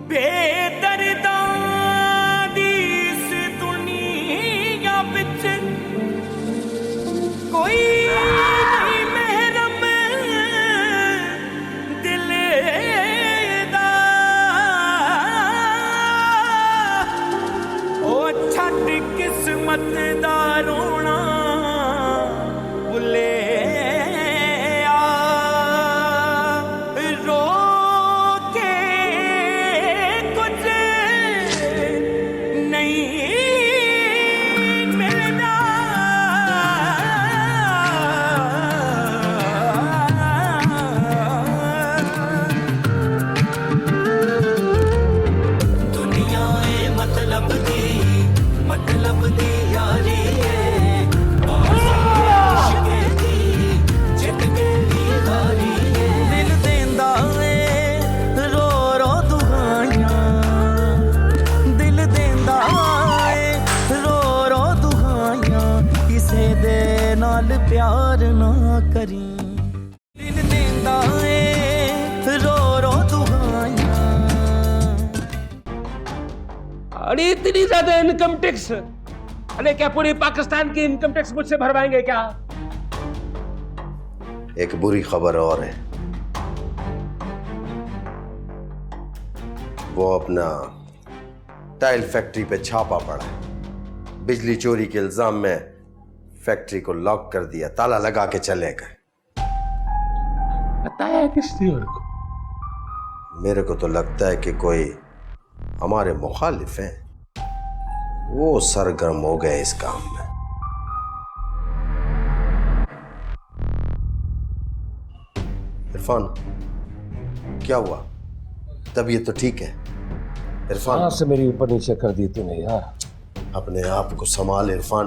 बेदर्दां दी इस दुनिया विच कोई नहीं महरम दिल दा। ओ छट किस्मत दा रोना भुले प्यार ना करी दिल देंदा ए रो रो दुआयां। अरे इतनी ज्यादा इनकम टैक्स, अरे क्या पूरे पाकिस्तान की इनकम टैक्स मुझसे भरवाएंगे क्या? एक बुरी खबर और है, वो अपना टाइल फैक्ट्री पे छापा पड़ा है। बिजली चोरी के इल्जाम में फैक्ट्री को लॉक कर दिया, ताला लगा के चले गए। बताया किसने उनको? मेरे को तो लगता है कि कोई हमारे मुखालिफ हैं, वो सरगर्म हो गए इस काम में। इरफान, क्या हुआ? तबीयत तो ठीक है इरफान? से मेरी ऊपर नीचे कर दी तूने यार। अपने आप को संभाल इरफान,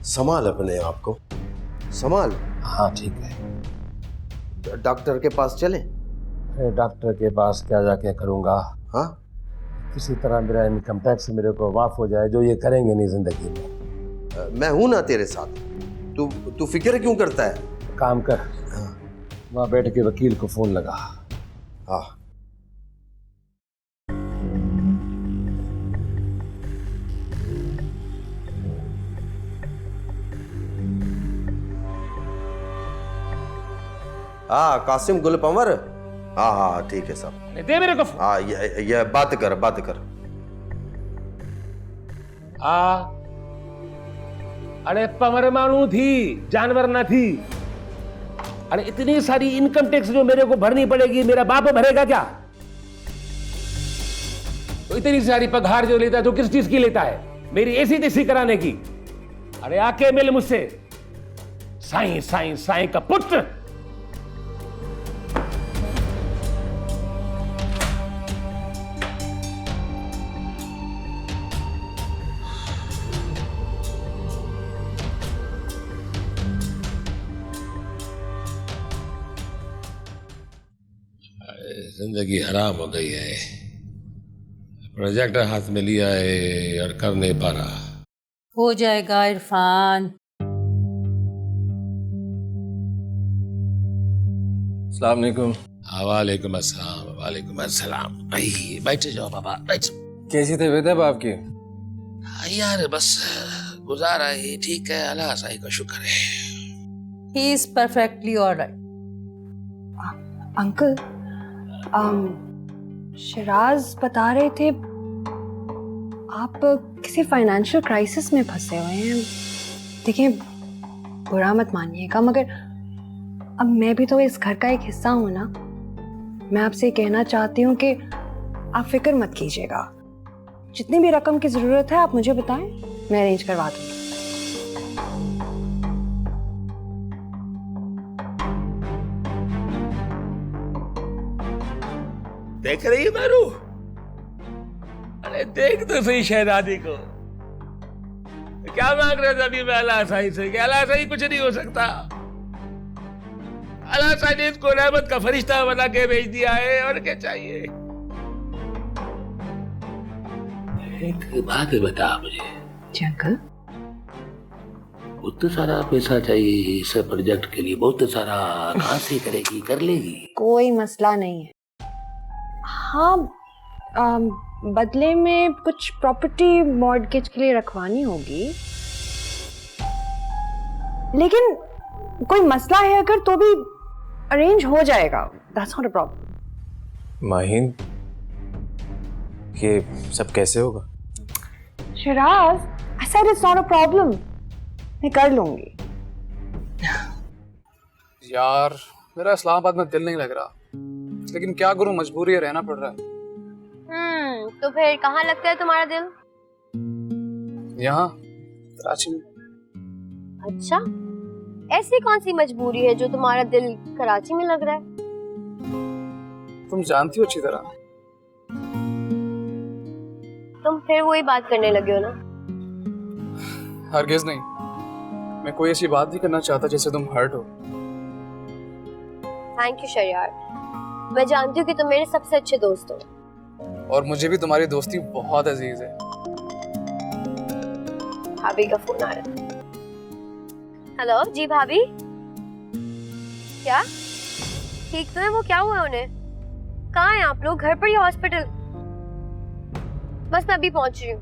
संभाल अपने आप को, संभाल। हाँ ठीक है। डॉक्टर के पास चले? डॉक्टर के पास क्या जाके करूँगा? हाँ, किसी तरह मेरा इनकम टैक्स मेरे को माफ हो जाए, जो ये करेंगे नहीं जिंदगी में। मैं हूं ना तेरे साथ, तू फिक्र क्यों करता है? काम कर, वहाँ बैठ के वकील को फोन लगा। हाँ, हाँ कासिम गुल पंवर। हाँ हाँ ठीक है साहब, दे मेरे को। हाँ ये बात कर। अरे पंवर मानू थी, जानवर ना थी। अरे इतनी सारी इनकम टैक्स जो मेरे को भरनी पड़ेगी, मेरा बाप भरेगा क्या? तो इतनी सारी पगार जो लेता है तो किस चीज की लेता है? मेरी ऐसी तैसी कराने की। अरे आके मिल मुझसे, साईं साईं साईं का पुत्र। जिंदगी हराम हो गई है। प्रोजेक्ट हाथ में लिया है और कर नहीं पा रहा। हो जाएगा इरफान। अस्सलाम वालेकुम। वालेकुम अस्सलाम। वालेकुम अस्सलाम। बैठ जाओ बाबा, बैठ। कैसी तबीयत है बाप की? यार बस गुजारा है, ठीक है, अल्लाह साईं का शुक्र है। He is perfectly alright. Uncle, Siraj बता रहे थे आप किसी फाइनेंशियल क्राइसिस में फंसे हुए हैं। देखिए, बुरा मत मानिएगा, मगर अब मैं भी तो इस घर का एक हिस्सा हूं ना। मैं आपसे कहना चाहती हूँ कि आप फिक्र मत कीजिएगा। जितनी भी रकम की जरूरत है आप मुझे बताएं, मैं अरेंज करवा दूंगी। देख रही है मारू? अरे देख तो सही शहजादी को, क्या मांग रहे थे अभी मैं अल्लाह साईं से? कि अल्लाह साईं कुछ नहीं हो सकता। अल्लाह साईं ने इसको रहमत का फरिश्ता बना के भेज दिया है, और क्या चाहिए? एक बात बता मुझे। जी अंकल। बहुत सारा पैसा चाहिए इस प्रोजेक्ट के लिए, बहुत सारा। कहाँ से करेगी? कर लेगी? कोई मसला नहीं है। हाँ, बदले में कुछ प्रॉपर्टी मॉर्गेज के लिए रखवानी होगी, लेकिन कोई मसला है अगर तो भी अरेंज हो जाएगा। That's not a problem. Mahin, ये सब कैसे होगा? Siraj, I said it's not a problem, मैं कर लूंगी। यार मेरा इस्लामाबाद में दिल नहीं लग रहा, लेकिन क्या करूं, मजबूरी है, रहना पड़ रहा है। तो फिर कहाँ लगता है तुम्हारा दिल? यहाँ कराची में। अच्छा, ऐसी कौन सी मजबूरी है जो तुम्हारा दिल कराची में लग रहा है? तुम जानती हो अच्छी तरह। तुम फिर वही बात करने लगे हो ना? हरगिज नहीं, मैं कोई ऐसी बात नहीं करना चाहता जिससे तुम हर्ट हो। थैंक यू शरियार, मैं जानती हूँ कि तुम मेरे सबसे अच्छे दोस्त हो। और मुझे भी तुम्हारी दोस्ती बहुत अजीज है। भाभी का फोन आ रहा है। हेलो जी भाभी। क्या ठीक तो है वो? क्या हुआ उन्हें? कहाँ हैं आप लोग, घर पर या हॉस्पिटल? बस मैं अभी पहुंच रही हूँ।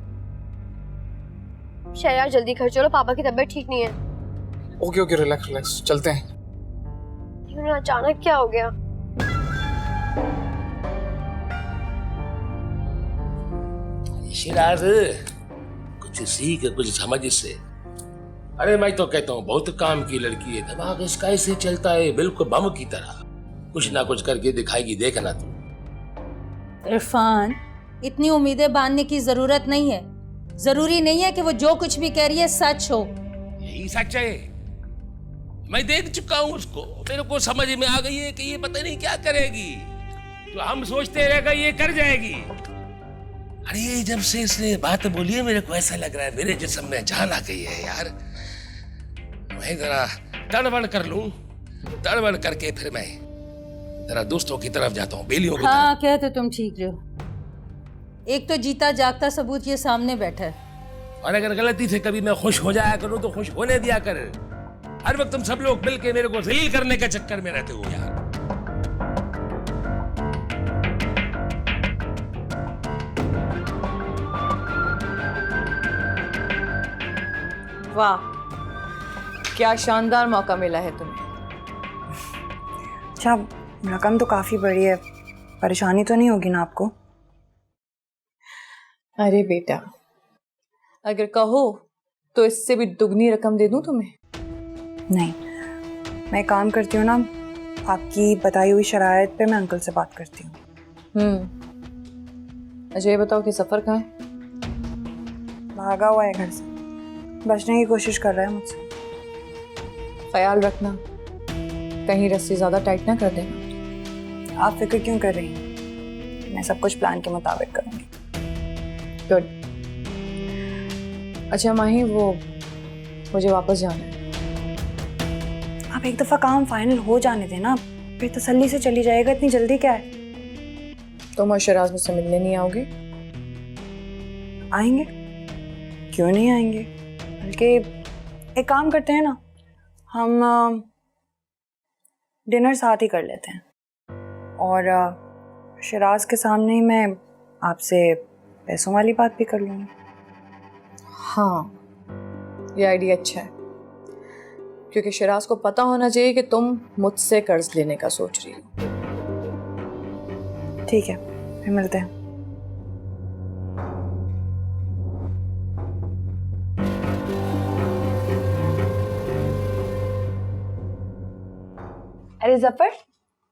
शरियार जल्दी घर चलो, पापा की तबीयत ठीक नहीं है। ओके ओके, रिलैक्स रिलैक्स, चलते हैं। क्यों, अचानक क्या हो गया? शिराज, कुछ सीख कुछ समझ इससे। अरे मैं तो कहता हूँ बहुत काम की लड़की है, दिमाग इसका ऐसे चलता है बिल्कुल बम की तरह, कुछ ना कुछ करके दिखाएगी, देखना तू। इरफान, इतनी उम्मीदें बांधने की जरूरत नहीं है। जरूरी नहीं है कि वो जो कुछ भी कह रही है सच हो। यही सच है, मैं देख चुका हूँ उसको, मेरे को समझ में आ गई है कि ये पता नहीं क्या करेगी, तो हम सोचते रहेगा ये कर जाएगी। अरे जब से इसने बात बोली है मेरे को ऐसा लग रहा है मेरे जिस्म में जान आ गई है यार। मैं जरा तड़बड़ कर लूं, तड़बड़ करके फिर मैं जरा दोस्तों की तरफ जाता हूँ, बेलियों की हाँ, तरफ। कहते तुम ठीक रहे हो। एक तो जीता जागता सबूत ये सामने बैठा है। और अगर गलती से कभी मैं खुश हो जाया करूं तो खुश होने दिया कर। हर वक्त तुम सब लोग मिलके मेरे को जलील करने के चक्कर में रहते हो यार। वाह, क्या शानदार मौका मिला है तुम्हें। अच्छा, रकम तो काफी बड़ी है, परेशानी तो नहीं होगी ना आपको? अरे बेटा, अगर कहो तो इससे भी दुगनी रकम दे दूं तुम्हें। नहीं, मैं काम करती हूँ ना, आपकी बताई हुई शराइत पे मैं अंकल से बात करती हूँ। अच्छा ये बताओ कि सफर कहाँ है? भागा हुआ है घर से, बचने की कोशिश कर रहा है मुझसे। ख्याल रखना, कहीं रस्सी ज्यादा टाइट ना कर देना। आप फिक्र क्यों कर रही हैं? मैं सब कुछ प्लान के मुताबिक करूँगी। गुड। अच्छा माही, वो मुझे वापस जाना है। आप एक दफा काम फाइनल हो जाने देना, फिर तसल्ली से चली जाएगा, इतनी जल्दी क्या है? तुम और शराज मुझसे मिलने नहीं आओगे? आएंगे, क्यों नहीं आएंगे? बल्कि एक काम करते हैं ना, हम डिनर साथ ही कर लेते हैं, और शराज के सामने ही मैं आपसे पैसों वाली बात भी कर लूँगी। हाँ, ये आइडिया अच्छा है, क्योंकि शराज को पता होना चाहिए कि तुम मुझसे कर्ज लेने का सोच रही हो। ठीक है, फिर मिलते हैं। अरे जफर,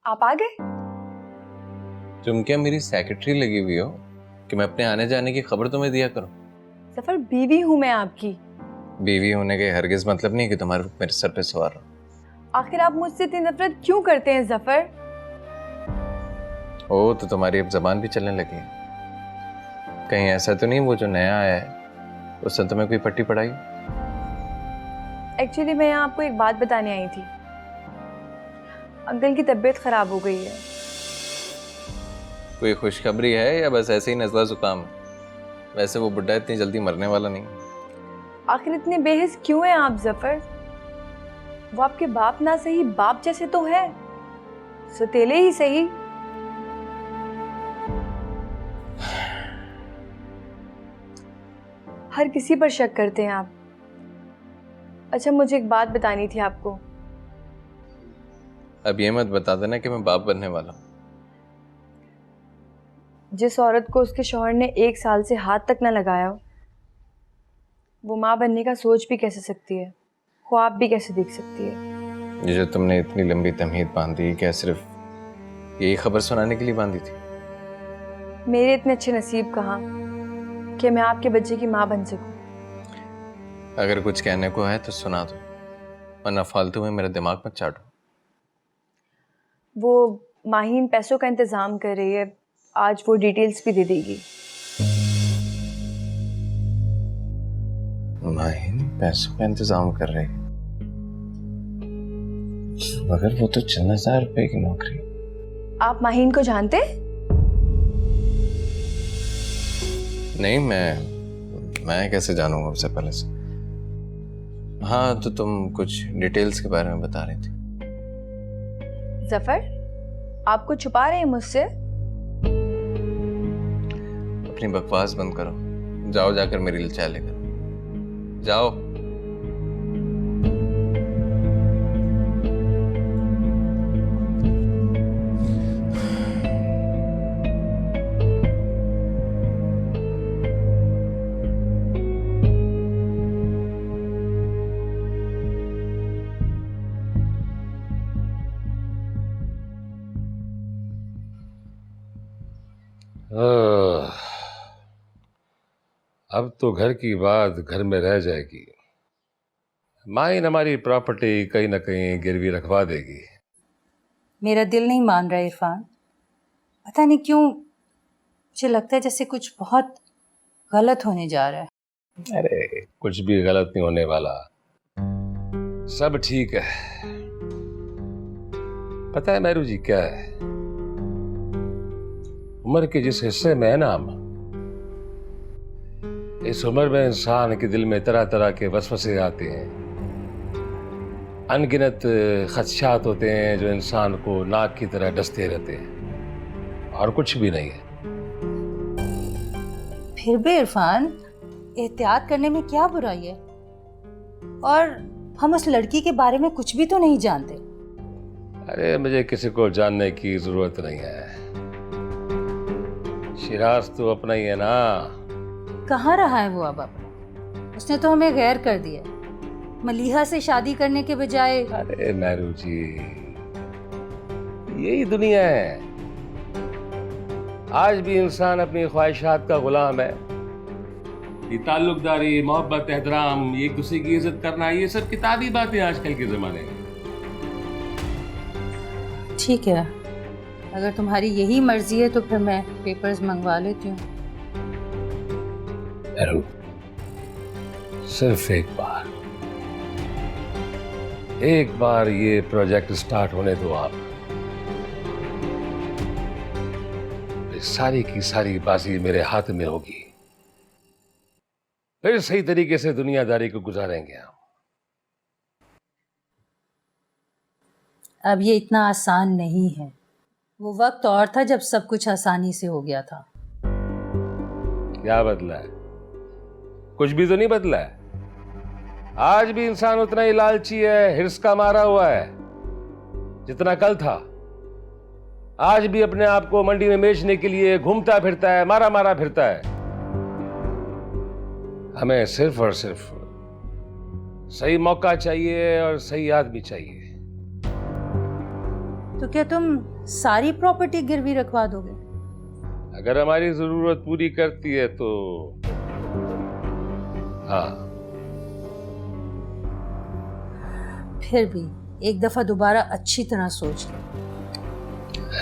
आप आ गए? तुम क्या मेरी सेक्रेटरी लगी हुई हो कि मैं अपने आने जाने की खबर तुम्हें दिया करूं? जफर, बीवी हूँ मैं आपकी। बीवी होने के हरगिज मतलब नहीं कि तुम्हारे मेरे सर पे सवार हो। आखिर आप मुझसे इतनी नफरत क्यों करते हैं जफर? ओ, तो तुम्हारी अब जबान भी चलने लगी है। कहीं ऐसा तो नहीं वो जो नया आया है उसने तुम्हें कोई पट्टी पढ़ाई? एक्चुअली मैं यहाँ आपको एक बात बताने आई थी। अंकल की तबीयत खराब हो गई है। कोई खुशखबरी है या बस ऐसे ही नज़ला जुकाम? वैसे वो बुड्ढा इतनी जल्दी मरने वाला नहीं। आखिर इतने बेहिस क्यों हैं आप जफर? वो आपके बाप ना सही, बाप जैसे तो है, सौतेले ही सही। हर किसी पर शक करते हैं आप। अच्छा, मुझे एक बात बतानी थी आपको। अब ये मत बता देना कि मैं बाप बनने वाला हूँ। जिस औरत को उसके शौहर ने 1 साल से हाथ तक न लगाया हो, वो माँ बनने का सोच भी कैसे सकती है, ख्वाब भी कैसे देख सकती है। ये जो तुमने इतनी लंबी तमहीद बांधी, क्या सिर्फ यही खबर सुनाने के लिए बांधी थी? मेरे इतने अच्छे नसीब कहाँ कि मैं आपके बच्चे की माँ बन सकूं। अगर कुछ कहने को है तो सुना दो, वरना फालतू में मेरा दिमाग मत चाटो। वो माहीन पैसों का इंतज़ाम कर रही है, आज वो डिटेल्स भी दे देगी। माहिन पैसों का इंतजाम कर रही है, मगर वो तो 10,000 रुपए की नौकरी। आप माहीन को जानते? नहीं, मैं कैसे जानूंगा उससे पहले से। हाँ, तो तुम कुछ डिटेल्स के बारे में बता रही थी। जफर, आप कुछ छुपा रहे हैं मुझसे? अपनी बकवास बंद करो, जाओ जाकर मेरे लिए चाय लेकर जाओ। अब तो घर की बात घर में रह जाएगी। माइन हमारी प्रॉपर्टी कहीं ना कहीं गिरवी रखवा देगी। मेरा दिल नहीं मान रहा इरफान, पता नहीं क्यों मुझे लगता है जैसे कुछ बहुत गलत होने जा रहा है। अरे कुछ भी गलत नहीं होने वाला, सब ठीक है। पता है मैरू जी क्या है, उम्र के जिस हिस्से में है ना हम, इस उम्र में इंसान के दिल में तरह तरह के वसवसे आते हैं, अनगिनत खदशात होते हैं जो इंसान को नाक की तरह डसते रहते हैं, और कुछ भी नहीं है। फिर भी इरफान, एहतियात करने में क्या बुराई है? और हम उस लड़की के बारे में कुछ भी तो नहीं जानते। अरे मुझे किसी को जानने की जरूरत नहीं है, शिराज तो अपना ही है ना। कहाँ रहा है वो अब अपना? उसने तो हमें गैर कर दिया, मलीहा से शादी करने के बजाय। अरे मैरू जी, यही दुनिया है। आज भी इंसान अपनी ख्वाहिशात का गुलाम है। ये ताल्लुकदारी, मोहब्बत, एहतराम, एक दूसरे की इज्जत करना, ये सब किताबी बातें आजकल के जमाने में। ठीक है, अगर तुम्हारी यही मर्जी है तो फिर मैं पेपर्स मंगवा लेती हूँ। मैरू, सिर्फ एक बार ये प्रोजेक्ट स्टार्ट होने दो आप। सारी की सारी बाजी मेरे हाथ में होगी, फिर सही तरीके से दुनियादारी को गुजारेंगे हम। अब ये इतना आसान नहीं है। वो वक्त और था जब सब कुछ आसानी से हो गया था। क्या बदला है? कुछ भी तो नहीं बदला है। आज भी इंसान उतना ही लालची है, हिर्स का मारा हुआ है जितना कल था। आज भी अपने आप को मंडी में बेचने के लिए घूमता फिरता है, मारा मारा फिरता है। हमें सिर्फ और सिर्फ सही मौका चाहिए और सही आदमी चाहिए। तो क्या तुम सारी प्रॉपर्टी गिरवी रखवा दोगे? अगर हमारी जरूरत पूरी करती है तो हाँ। फिर भी एक दफा दोबारा अच्छी तरह सोच लो।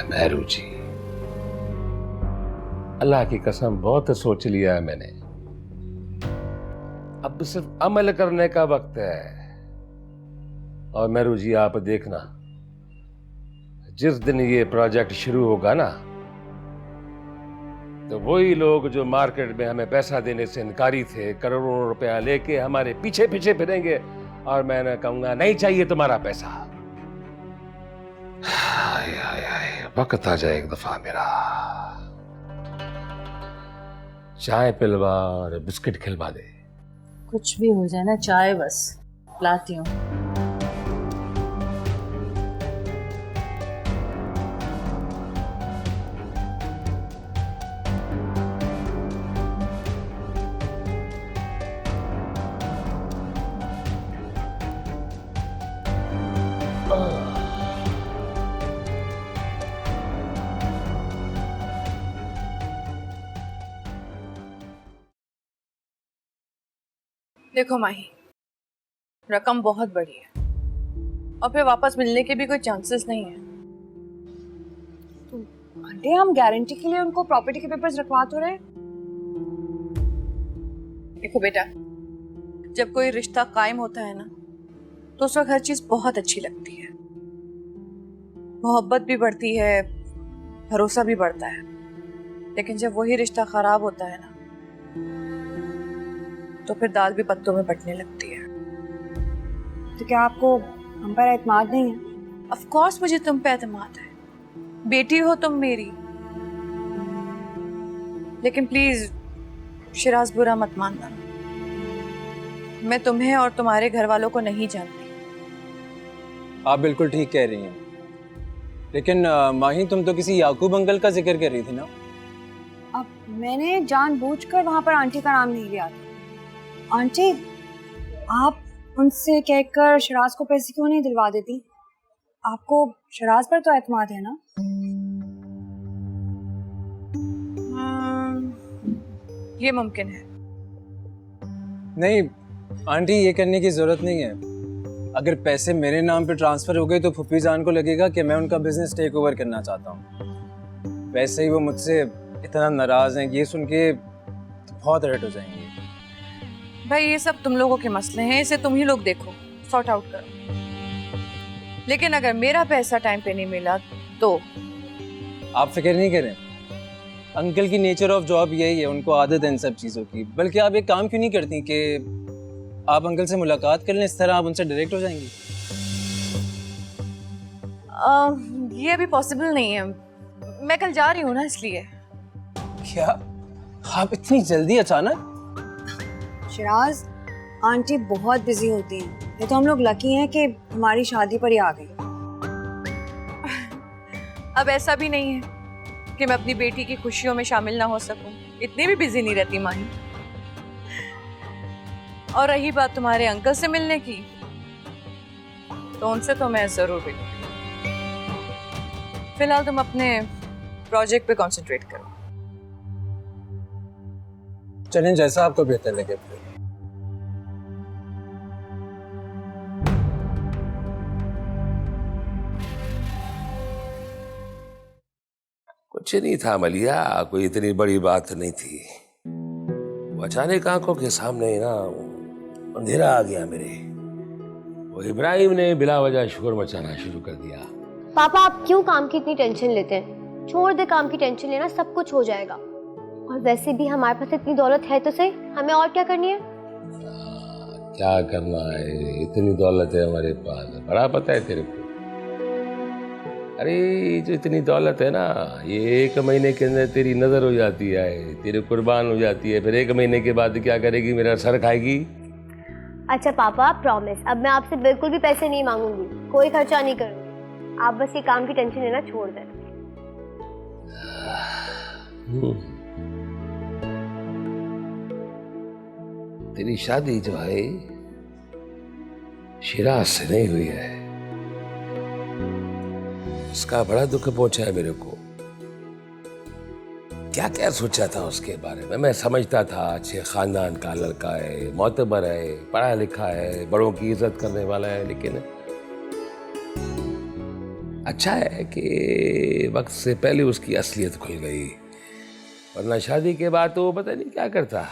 मैरू जी, अल्लाह की कसम बहुत सोच लिया है मैंने। अब सिर्फ अमल करने का वक्त है। और मैरू जी, आप देखना, जिस दिन ये प्रोजेक्ट शुरू होगा ना, तो वही लोग जो मार्केट में हमें पैसा देने से इनकारी थे, करोड़ों रुपया लेके हमारे पीछे पीछे फिरेंगे और मैंने कहूंगा नहीं चाहिए तुम्हारा पैसा। हाय हाय हाय, वक्त आ जाए एक दफा मेरा, चाय पिलवा और बिस्किट खिलवा दे। कुछ भी हो जाए ना, चाय बस लाती हूँ। देखो माही, रकम बहुत बड़ी है और फिर वापस मिलने के भी कोई चांसेस नहीं है। तो आंटी, हम गारंटी के लिए उनको प्रॉपर्टी के पेपर्स रखवा तो रहे। देखो बेटा, जब कोई रिश्ता कायम होता है ना तो उस वक्त हर चीज बहुत अच्छी लगती है, मोहब्बत भी बढ़ती है, भरोसा भी बढ़ता है। लेकिन जब वही रिश्ता खराब होता है ना तो फिर दाल भी पत्तों में बंटने लगती है। तो क्या आपको हम पर एतमाद नहीं है? ऑफ कोर्स मुझे तुम पे एतमाद है, बेटी हो तुम मेरी। लेकिन प्लीज शिराज, बुरा मत मानना, मैं तुम्हें और तुम्हारे घर वालों को नहीं जानती। आप बिल्कुल ठीक कह रही हैं, लेकिन माही तुम तो किसी याकूब अंकल का जिक्र कर रही थी ना। अब मैंने जानबूझकर वहां पर आंटी का नाम नहीं लिया था। आंटी, आप उनसे कहकर शिराज को पैसे क्यों नहीं दिलवा देती? आपको शिराज पर तो एतमाद है ना? ये मुमकिन है। नहीं आंटी, ये करने की जरूरत नहीं है। अगर पैसे मेरे नाम पे ट्रांसफर हो गए तो फुफी जान को लगेगा कि मैं उनका बिजनेस टेक ओवर करना चाहता हूँ। वैसे ही वो मुझसे इतना नाराज हैं, ये सुन के बहुत हर्ट हो जाएंगे। भाई ये सब तुम लोगों के मसले हैं, इसे तुम ही लोग देखो, सॉर्ट आउट करो। लेकिन अगर मेरा पैसा टाइम पे नहीं मिला तो आप फिक्र नहीं करें, अंकल की नेचर ऑफ जॉब यही है, उनको आदत है इन सब चीज़ों की। बल्कि आप एक काम क्यों नहीं करती कि आप अंकल से मुलाकात कर लें, इस तरह आप उनसे डायरेक्ट हो जाएंगी। ये अभी पॉसिबल नहीं है, मैं कल जा रही हूँ ना, इसलिए। क्या आप इतनी जल्दी अचानक? शिराज, आंटी बहुत बिजी होती हैं। ये तो हम लोग लकी हैं कि हमारी शादी पर ही आ गई। अब ऐसा भी नहीं है कि मैं अपनी बेटी की खुशियों में शामिल ना हो सकूं, इतनी भी बिजी नहीं रहती माही। और रही बात तुम्हारे अंकल से मिलने की, तो उनसे तो मैं जरूर मिलूंगी। फिलहाल तुम अपने प्रोजेक्ट पे कंसंट्रेट करो। चलें, जैसा आपको बेहतर लगे। कुछ नहीं था मलिया, कोई इतनी बड़ी बात नहीं थी। वो अचानक आंखों के सामने ना अंधेरा आ गया मेरे। वो इब्राहिम ने बिला वजह शोर मचाना शुरू कर दिया। पापा, आप क्यों काम की इतनी टेंशन लेते हैं? छोड़ दे काम की टेंशन लेना, सब कुछ हो जाएगा। और वैसे भी हमारे पास इतनी दौलत है तो सही, हमें और क्या करनी है? क्या करना है, इतनी दौलत है हमारे पास, बड़ा पता है तेरे को। अरे जो इतनी दौलत है ना, ये 1 महीने के अंदर तेरी नजर हो जाती है, तेरे कुर्बान हो जाती है, फिर 1 महीने के बाद क्या करेगी? मेरा सर खाएगी। अच्छा पापा, प्रॉमिस, अब मैं आपसे बिल्कुल भी पैसे नहीं मांगूंगी, कोई खर्चा नहीं करूंगी। आप बस ये काम की टेंशन लेना छोड़ दें। तेरी शादी जो है शिराज से नहीं हुई है, इसका बड़ा दुख पहुंचा है मेरे को। क्या क्या सोचा था उसके बारे में। मैं समझता था अच्छे खानदान का लड़का है, मोतबर है, पढ़ा लिखा है, बड़ों की इज्जत करने वाला है। लेकिन अच्छा है कि वक्त से पहले उसकी असलियत खुल गई, वरना शादी के बाद तो वो पता नहीं क्या करता।